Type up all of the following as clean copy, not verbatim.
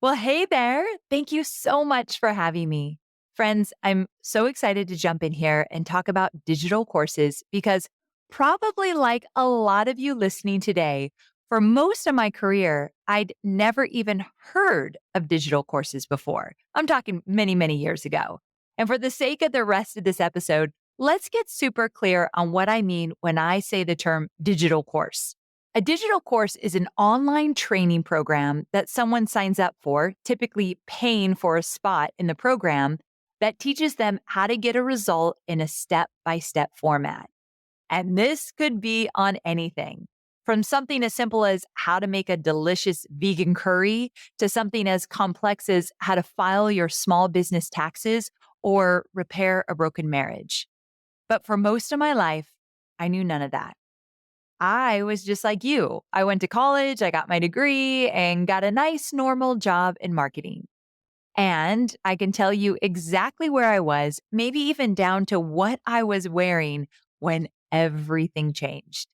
Well, hey there. Thank you so much for having me. Friends, I'm so excited to jump in here and talk about digital courses because, probably like a lot of you listening today, for most of my career, I'd never even heard of digital courses before. I'm talking many, many years ago. And for the sake of the rest of this episode, let's get super clear on what I mean when I say the term digital course. A digital course is an online training program that someone signs up for, typically paying for a spot in the program, that teaches them how to get a result in a step by step format. And this could be on anything from something as simple as how to make a delicious vegan curry to something as complex as how to file your small business taxes or repair a broken marriage. But for most of my life, I knew none of that. I was just like you. I went to college, I got my degree, and got a nice, normal job in marketing. And I can tell you exactly where I was, maybe even down to what I was wearing when everything changed.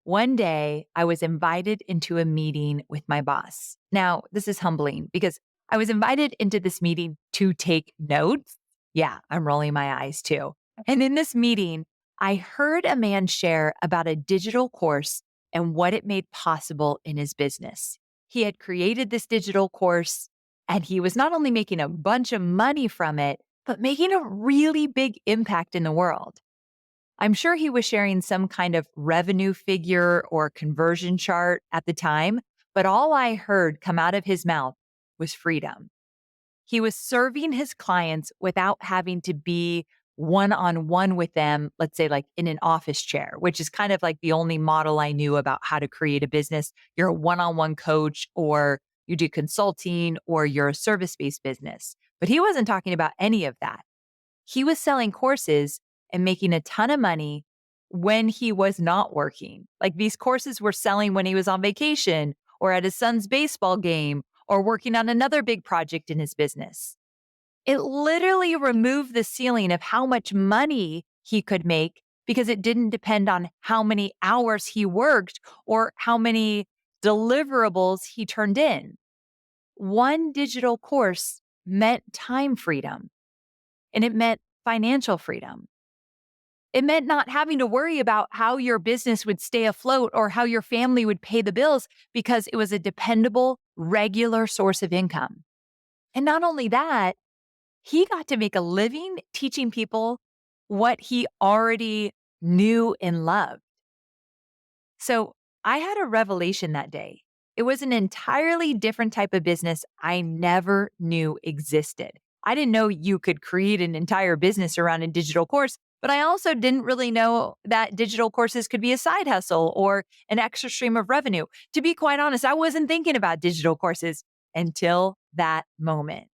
One day, I was invited into a meeting with my boss. Now, this is humbling because I was invited into this meeting to take notes. Yeah, I'm rolling my eyes too. And in this meeting, I heard a man share about a digital course and what it made possible in his business. He had created this digital course and he was not only making a bunch of money from it, but making a really big impact in the world. I'm sure he was sharing some kind of revenue figure or conversion chart at the time, but all I heard come out of his mouth was freedom. He was serving his clients without having to be one on one with them, let's say, like in an office chair, which is kind of like the only model I knew about how to create a business. You're a one on one coach, or you do consulting, or you're a service based business. But he wasn't talking about any of that. He was selling courses and making a ton of money when he was not working. Like these courses were selling when he was on vacation or at his son's baseball game or working on another big project in his business. It literally removed the ceiling of how much money he could make because it didn't depend on how many hours he worked or how many deliverables he turned in. One digital course meant time freedom and it meant financial freedom. It meant not having to worry about how your business would stay afloat or how your family would pay the bills because it was a dependable, regular source of income. And not only that, he got to make a living teaching people what he already knew and loved. So I had a revelation that day. It was an entirely different type of business I never knew existed. I didn't know you could create an entire business around a digital course, but I also didn't really know that digital courses could be a side hustle or an extra stream of revenue. To be quite honest, I wasn't thinking about digital courses until that moment.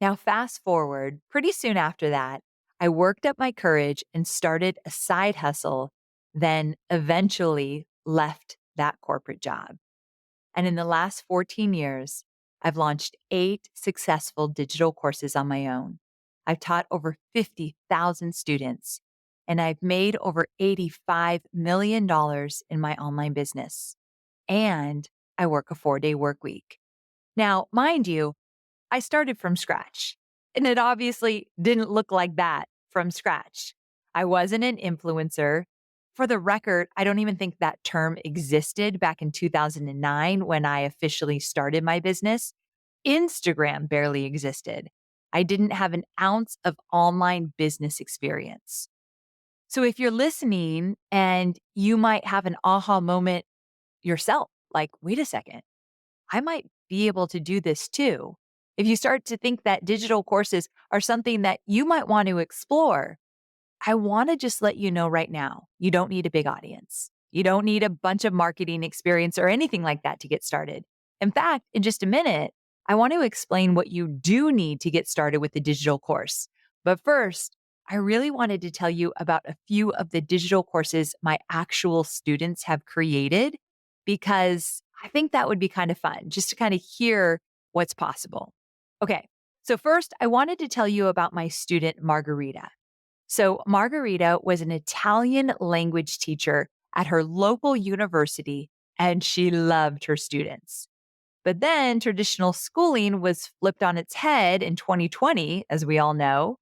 Now, fast forward, pretty soon after that, I worked up my courage and started a side hustle, then eventually left that corporate job. And in the last 14 years, I've launched 8 successful digital courses on my own. I've taught over 50,000 students, and I've made over $85 million in my online business. And I work a 4-day work week. Now, mind you, I started from scratch, and it obviously didn't look like that from scratch. I wasn't an influencer. For the record, I don't even think that term existed back in 2009 when I officially started my business. Instagram barely existed. I didn't have an ounce of online business experience. So if you're listening and you might have an aha moment yourself, like, wait a second, I might be able to do this too. If you start to think that digital courses are something that you might want to explore, I want to just let you know right now, you don't need a big audience. You don't need a bunch of marketing experience or anything like that to get started. In fact, in just a minute, I want to explain what you do need to get started with the digital course. But first, I really wanted to tell you about a few of the digital courses my actual students have created because I think that would be kind of fun just to kind of hear what's possible. Okay, so first, I wanted to tell you about my student, Margarita. So, Margarita was an Italian language teacher at her local university, and she loved her students. But then traditional schooling was flipped on its head in 2020, as we all know.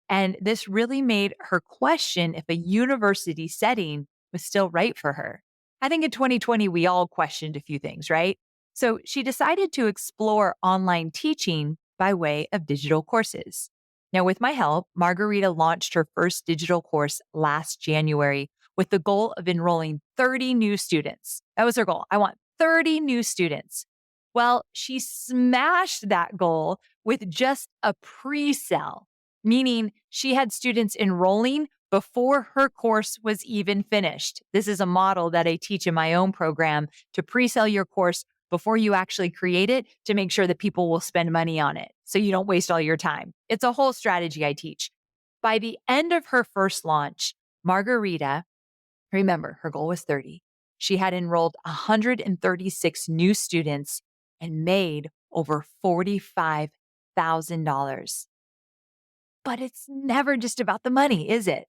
And this really made her question if a university setting was still right for her. I think in 2020, we all questioned a few things, right? So she decided to explore online teaching by way of digital courses. Now, with my help, Margarita launched her first digital course last January with the goal of enrolling 30 new students. That was her goal. I want 30 new students. Well, she smashed that goal with just a pre sale, meaning she had students enrolling before her course was even finished. This is a model that I teach in my own program to pre-sell your course before you actually create it to make sure that people will spend money on it so you don't waste all your time. It's a whole strategy I teach. By the end of her first launch, Margarita, remember, her goal was 30. She had enrolled 136 new students and made over $45,000. But it's never just about the money, is it?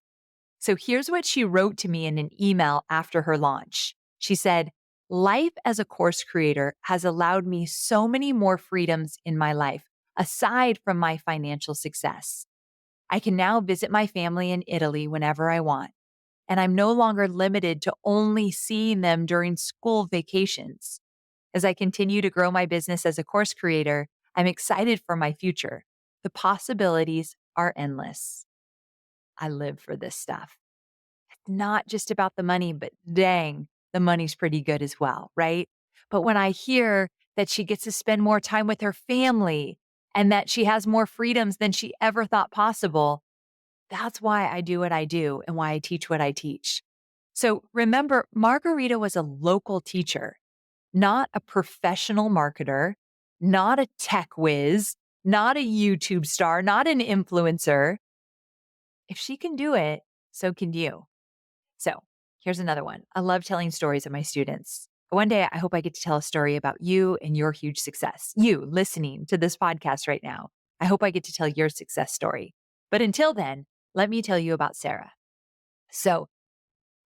So here's what she wrote to me in an email after her launch. She said, "Life as a course creator has allowed me so many more freedoms in my life, aside from my financial success. I can now visit my family in Italy whenever I want, and I'm no longer limited to only seeing them during school vacations. As I continue to grow my business as a course creator, I'm excited for my future. The possibilities are endless. I live for this stuff." It's not just about the money, but dang, the money's pretty good as well, right? But when I hear that she gets to spend more time with her family and that she has more freedoms than she ever thought possible, that's why I do what I do and why I teach what I teach. So remember, Margarita was a local teacher, not a professional marketer, not a tech whiz, not a YouTube star, not an influencer. If she can do it, so can you. So here's another one. I love telling stories of my students. One day, I hope I get to tell a story about you and your huge success. You listening to this podcast right now. I hope I get to tell your success story. But until then, let me tell you about Sarah. So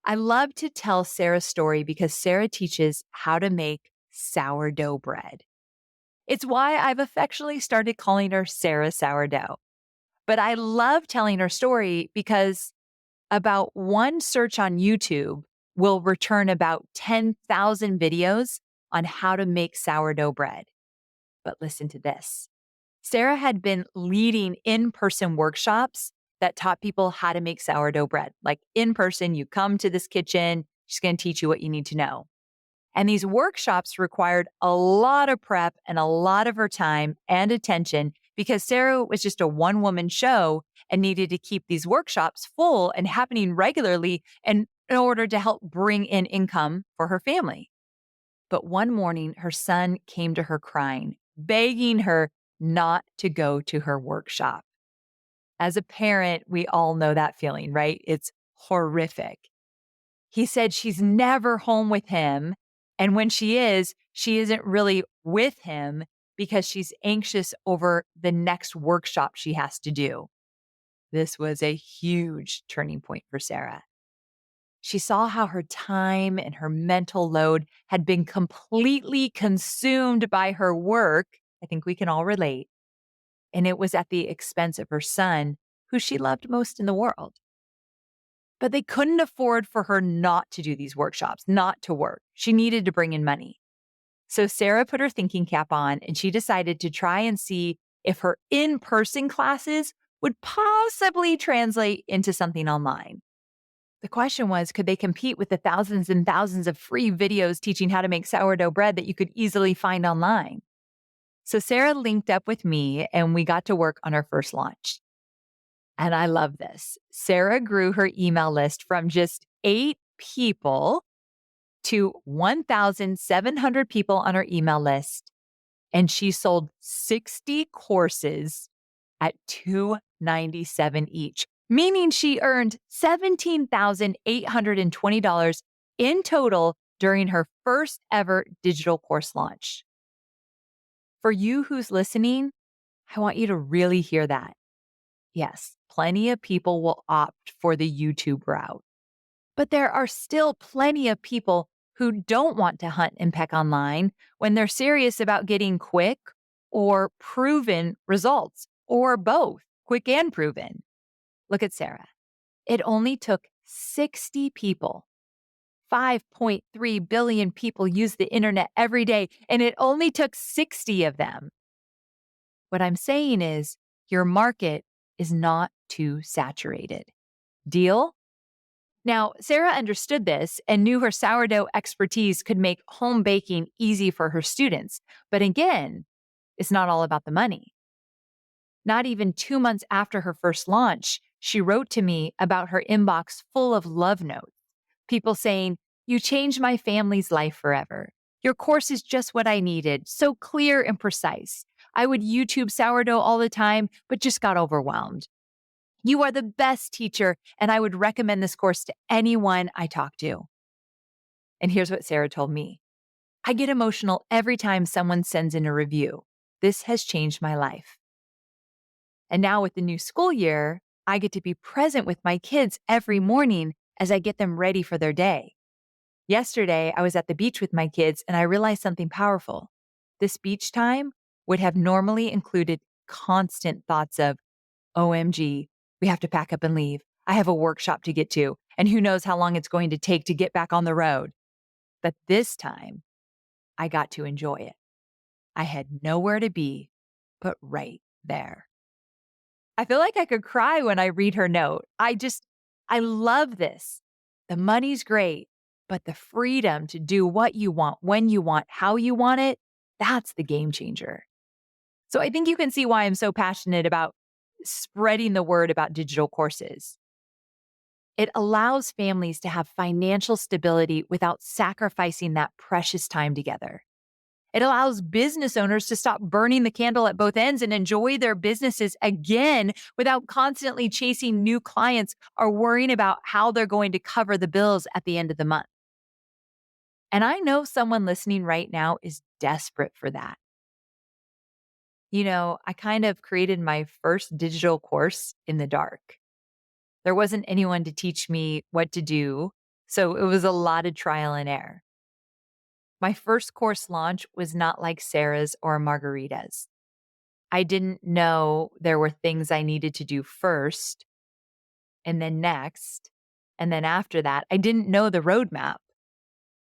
I love to tell Sarah's story because Sarah teaches how to make sourdough bread. It's why I've affectionately started calling her Sarah Sourdough. But I love telling her story because about one search on YouTube will return about 10,000 videos on how to make sourdough bread. But listen to this. Sarah had been leading in-person workshops that taught people how to make sourdough bread. Like in person, you come to this kitchen, she's going to teach you what you need to know. And these workshops required a lot of prep and a lot of her time and attention because Sarah was just a one woman show and needed to keep these workshops full and happening regularly in order to help bring in income for her family. But one morning, her son came to her crying, begging her not to go to her workshop. As a parent, we all know that feeling, right? It's horrific. He said she's never home with him. And when she isn't really with him because she's anxious over the next workshop she has to do. This was a huge turning point for Sarah. She saw how her time and her mental load had been completely consumed by her work. I think we can all relate. And it was at the expense of her son, who she loved most in the world. But they couldn't afford for her not to do these workshops, not to work. She needed to bring in money. So Sarah put her thinking cap on and she decided to try and see if her in-person classes would possibly translate into something online. The question was, could they compete with the thousands and thousands of free videos teaching how to make sourdough bread that you could easily find online? So Sarah linked up with me and we got to work on our first launch. And I love this. Sarah grew her email list from just 8 people to 1,700 people on her email list. And she sold 60 courses at $297 each, meaning she earned $17,820 in total during her first ever digital course launch. For you who's listening, I want you to really hear that. Yes, plenty of people will opt for the YouTube route, but there are still plenty of people who don't want to hunt and peck online when they're serious about getting quick or proven results, or both quick and proven. Look at Sarah. It only took 60 people. 5.3 billion people use the internet every day, and it only took 60 of them. What I'm saying is your market is not too saturated. Deal? Now, Sarah understood this and knew her sourdough expertise could make home baking easy for her students. But again, it's not all about the money. Not even 2 months after her first launch, she wrote to me about her inbox full of love notes. People saying, "You changed my family's life forever. Your course is just what I needed, so clear and precise. I would YouTube sourdough all the time, but just got overwhelmed. You are the best teacher, and I would recommend this course to anyone I talk to." And here's what Sarah told me. "I get emotional every time someone sends in a review. This has changed my life." And now with the new school year, I get to be present with my kids every morning as I get them ready for their day. Yesterday, I was at the beach with my kids and I realized something powerful. This beach time would have normally included constant thoughts of, OMG, we have to pack up and leave. I have a workshop to get to, and who knows how long it's going to take to get back on the road. But this time, I got to enjoy it. I had nowhere to be but right there. I feel like I could cry when I read her note. I love this. The money's great, but the freedom to do what you want, when you want, how you want it, that's the game changer. So I think you can see why I'm so passionate about spreading the word about digital courses. It allows families to have financial stability without sacrificing that precious time together. It allows business owners to stop burning the candle at both ends and enjoy their businesses again without constantly chasing new clients or worrying about how they're going to cover the bills at the end of the month. And I know someone listening right now is desperate for that. I kind of created my first digital course in the dark. There wasn't anyone to teach me what to do, so it was a lot of trial and error. My first course launch was not like Sarah's or Margarita's. I didn't know there were things I needed to do first, and then next, and then after that. I didn't know the roadmap.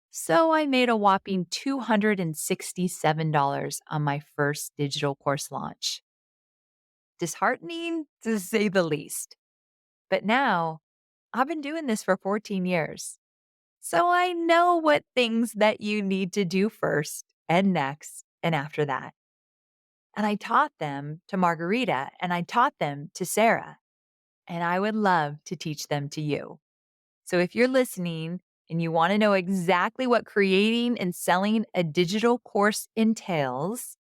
So I made a whopping $267 on my first digital course launch. Disheartening, to say the least. But now, I've been doing this for 14 years. So I know what things that you need to do first and next and after that. And I taught them to Margarita and I taught them to Sarah. And I would love to teach them to you. So if you're listening and you want to know exactly what creating and selling a digital course entails,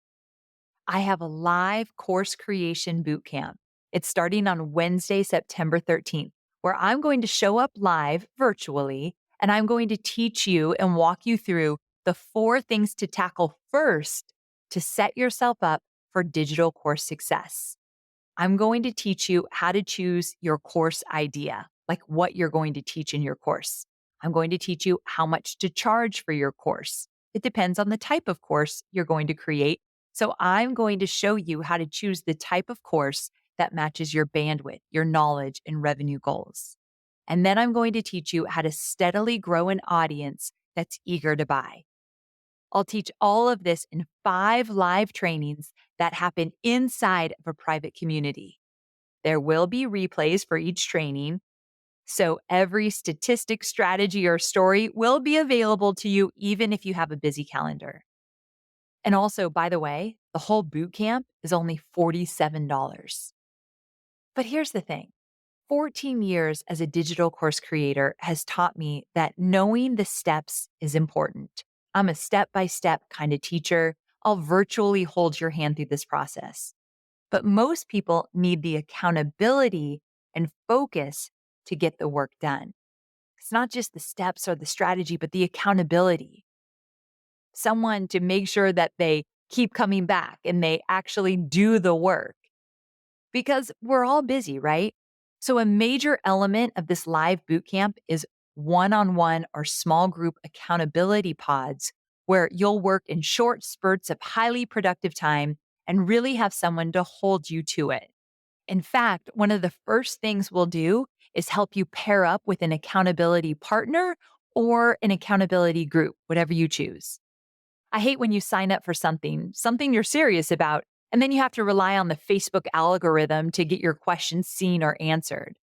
I have a live course creation bootcamp. It's starting on Wednesday, September 13th, where I'm going to show up live virtually and I'm going to teach you and walk you through the 4 things to tackle first to set yourself up for digital course success. I'm going to teach you how to choose your course idea, like what you're going to teach in your course. I'm going to teach you how much to charge for your course. It depends on the type of course you're going to create. So I'm going to show you how to choose the type of course that matches your bandwidth, your knowledge, and revenue goals. And then I'm going to teach you how to steadily grow an audience that's eager to buy. I'll teach all of this in 5 live trainings that happen inside of a private community. There will be replays for each training, so every statistic, strategy, or story will be available to you even if you have a busy calendar. And also, by the way, the whole bootcamp is only $47. But here's the thing. 14 years as a digital course creator has taught me that knowing the steps is important. I'm a step-by-step kind of teacher. I'll virtually hold your hand through this process. But most people need the accountability and focus to get the work done. It's not just the steps or the strategy, but the accountability. Someone to make sure that they keep coming back and they actually do the work. Because we're all busy, right? So a major element of this live bootcamp is one-on-one or small group accountability pods where you'll work in short spurts of highly productive time and really have someone to hold you to it. In fact, one of the first things we'll do is help you pair up with an accountability partner or an accountability group, whatever you choose. I hate when you sign up for something you're serious about, and then you have to rely on the Facebook algorithm to get your questions seen or answered.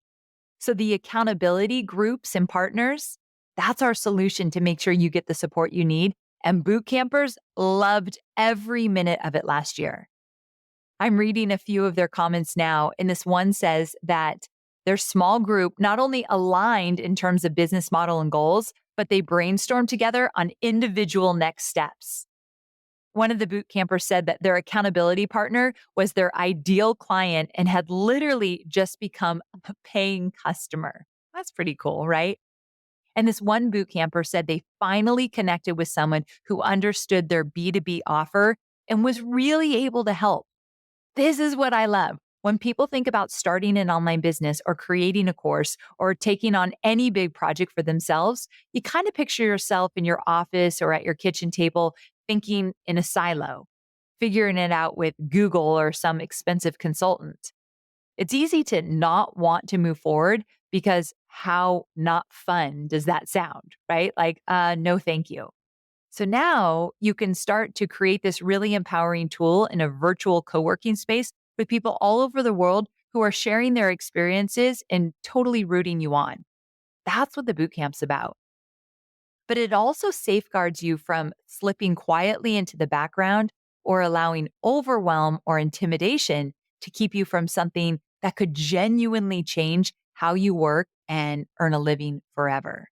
So, the accountability groups and partners, that's our solution to make sure you get the support you need. And boot campers loved every minute of it last year. I'm reading a few of their comments now, and this one says that their small group not only aligned in terms of business model and goals, but they brainstormed together on individual next steps. One of the boot campers said that their accountability partner was their ideal client and had literally just become a paying customer. That's pretty cool, right? And this one boot camper said they finally connected with someone who understood their B2B offer and was really able to help. This is what I love. When people think about starting an online business or creating a course or taking on any big project for themselves, you kind of picture yourself in your office or at your kitchen table thinking in a silo, figuring it out with Google or some expensive consultant. It's easy to not want to move forward because how not fun does that sound, right? Like, no, thank you. So now you can start to create this really empowering tool in a virtual co-working space with people all over the world who are sharing their experiences and totally rooting you on. That's what the bootcamp's about. But it also safeguards you from slipping quietly into the background or allowing overwhelm or intimidation to keep you from something that could genuinely change how you work and earn a living forever.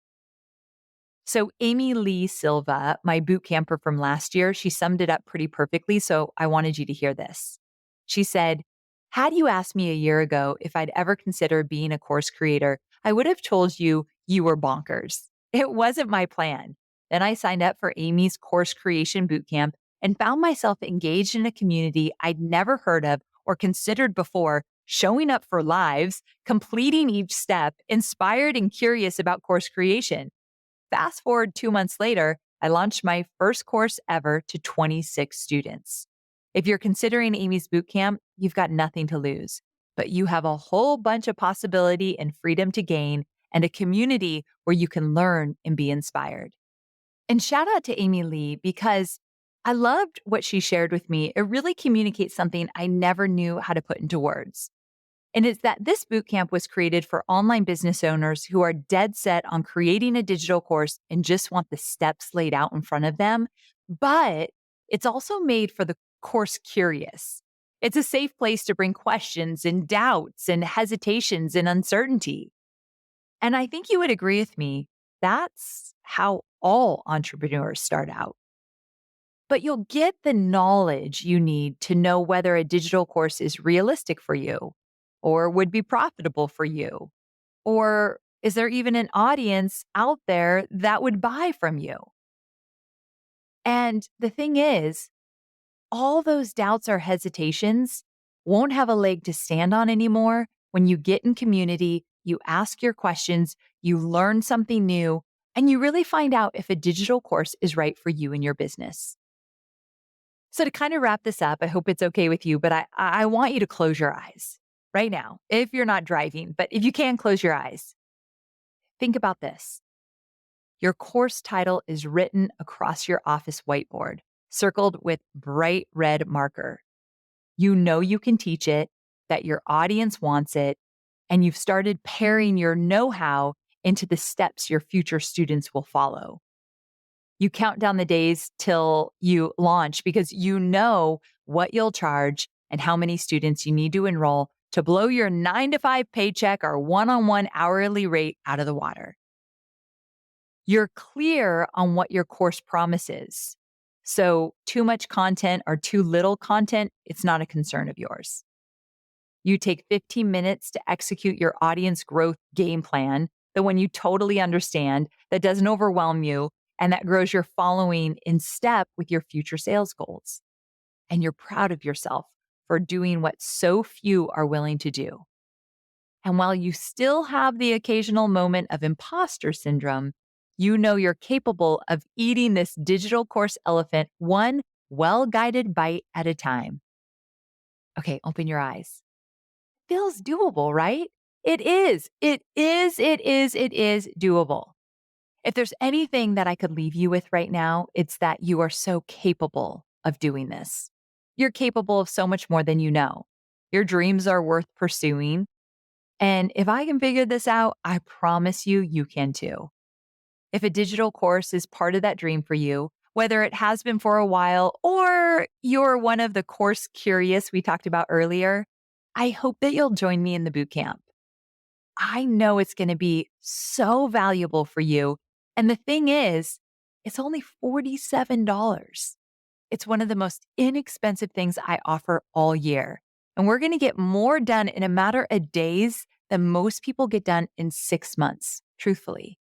So Amy Lee Silva, my boot camper from last year, she summed it up pretty perfectly. So I wanted you to hear this. She said, had you asked me a year ago if I'd ever consider being a course creator, I would have told you you were bonkers. It wasn't my plan. Then I signed up for Amy's course creation bootcamp and found myself engaged in a community I'd never heard of or considered before, showing up for lives, completing each step, inspired and curious about course creation. Fast forward 2 months later, I launched my first course ever to 26 students. If you're considering Amy's Bootcamp, you've got nothing to lose, but you have a whole bunch of possibility and freedom to gain and a community where you can learn and be inspired. And shout out to Amy Lee because I loved what she shared with me. It really communicates something I never knew how to put into words. And it's that this bootcamp was created for online business owners who are dead set on creating a digital course and just want the steps laid out in front of them. But it's also made for the course curious. It's a safe place to bring questions and doubts and hesitations and uncertainty. And I think you would agree with me. That's how all entrepreneurs start out. But you'll get the knowledge you need to know whether a digital course is realistic for you or would be profitable for you. Or is there even an audience out there that would buy from you? And the thing is, all those doubts or hesitations won't have a leg to stand on anymore when you get in community, you ask your questions, you learn something new, and you really find out if a digital course is right for you and your business. So to kind of wrap this up, I hope it's okay with you, but I want you to close your eyes right now, if you're not driving, but if you can close your eyes, think about this. Your course title is written across your office whiteboard, circled with bright red marker. You know you can teach it, that your audience wants it, and you've started pairing your know-how into the steps your future students will follow. You count down the days till you launch because you know what you'll charge and how many students you need to enroll to blow your 9-to-5 paycheck or one-on-one hourly rate out of the water. You're clear on what your course promises. So too much content or too little content, it's not a concern of yours. You take 15 minutes to execute your audience growth game plan, the one you totally understand, that doesn't overwhelm you, and that grows your following in step with your future sales goals. And you're proud of yourself for doing what so few are willing to do. And while you still have the occasional moment of imposter syndrome, you know you're capable of eating this digital course elephant one well guided bite at a time. Okay, open your eyes. Feels doable, right? It is. It is doable. If there's anything that I could leave you with right now, it's that you are so capable of doing this. You're capable of so much more than you know. Your dreams are worth pursuing. And if I can figure this out, I promise you, you can too. If a digital course is part of that dream for you, whether it has been for a while or you're one of the course curious we talked about earlier, I hope that you'll join me in the bootcamp. I know it's going to be so valuable for you. And the thing is, it's only $47. It's one of the most inexpensive things I offer all year. And we're going to get more done in a matter of days than most people get done in 6 months, truthfully.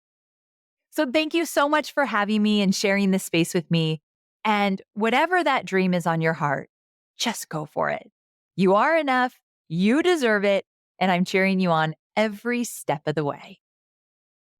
So thank you so much for having me and sharing this space with me. And whatever that dream is on your heart, just go for it. You are enough. You deserve it. And I'm cheering you on every step of the way.